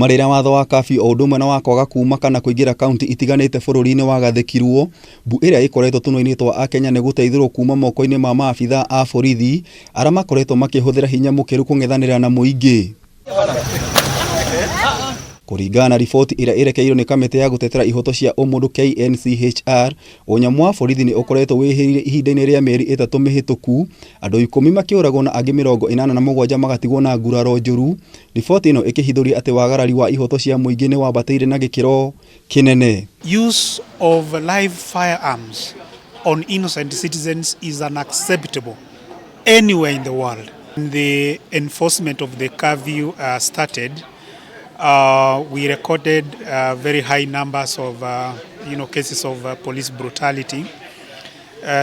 Kumarira watho wa kabi o ndumwe na wakwaga kuma kana kuingira kaunti itiganite bururi-ini wagathikirwo, mbu iria ikoretwo tuno-ini twa Akenya ni guteithirwo kuma moko-ini ma maabitha a borithi aria makoretwo makihuthira hinya mukiru kung'ethanira na muingi. Kuringana na riboti iria irekeirwo ni kamiti ya gutetera ihoto cia umundu KNCHR, unyamu wa borithi ni ukoretwo wihirire ihinda-ini ria mieri 3 mihituku, andu 10 makiuragwo na angi 87 magatigwo na nguraro njuru. Riboti ino ikihithuria ati wagarari wa ihoto cia muingi ni wambatire na gikiro kinene. Use of live firearms on innocent citizens is unacceptable anywhere in the world. The enforcement of the curfew started. We recorded very high numbers of cases of police brutality.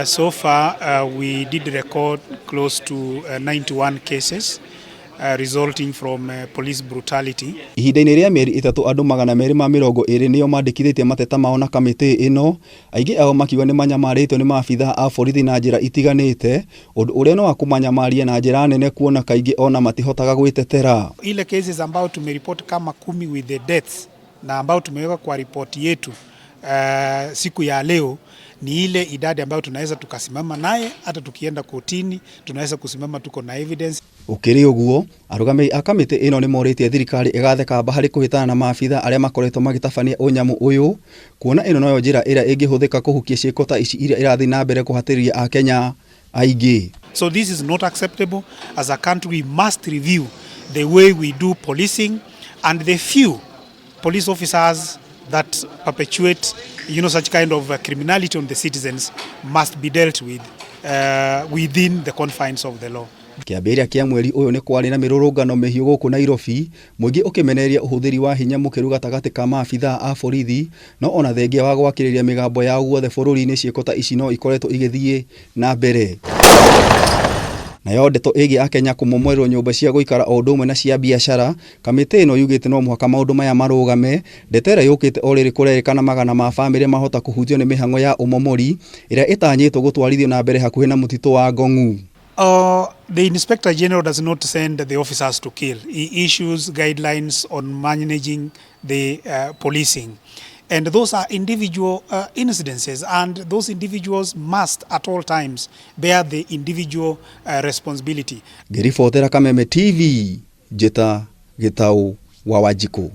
So far we did record close to 91 cases resulting from police brutality. Ihinda-ini ria mieri 3 andu 220 nio mandikithitie mateta mao na kamiti ino, aingi ao makiuga ni manyamaritwo ni maabitha a borithi na njira itiganite, undu uria no akumanyamaria na njira nene kuona kaingi ona matihotaga gwitetera. Ile cases ambao tumeripoti kama 10 with the deaths na ambao tumeweka kwa ripoti yetu siku ya leo ni ile idadi ambayo tunaweza tukasimama naye, hata tukienda kotini tunaweza kusimama tuko na evidence. Ukiri uguo, arugamiri a kamiti ino ni moritie thirikari igathe kamba hari kuhitana na maabitha aria makoretwo magitabania unyamu uyu, kuona ino noyo njira iria ingihuthika kuhukia ciiko ta ici iria irathi na mbere kuhatiriria Akenya aingi. So this is not acceptable. As a country we must review the way we do policing, and the few police officers that perpetuate such kind of criminality on the citizens must be dealt with within the confines of the law. Kiambiria kia mweri uyu ni kwari na mirurungano mihiu guku Nairobi, muingi ukimeneria uhuthiri wa hinya mukiru gatagati ka maabitha a borithi, no ona thengia wa gwakiriria migambo ya guothe bururi-ini ciiko ta ici no ikoretwo igithie na mbere. Nayo ndeto igi Akenya kumomwerwo nyumba cia guikara o ndumwe na cia biashara, kamiti ino yugite no muhaka maundu maya marugame. Ndetera yukite oriri kurerikana magana ma family mahota kuhutio ni mihango ya umomori iria itanyitwo gutwarithio na mbere hakuhi na mutito wa Ngong'u. The Inspector General does not send the officers to kill. He issues guidelines on managing the policing. And those are individual incidences, and those individuals must at all times bear the individual responsibility. Ngiribotera Kameme TV, Jeta Gitau wa Wanjiku.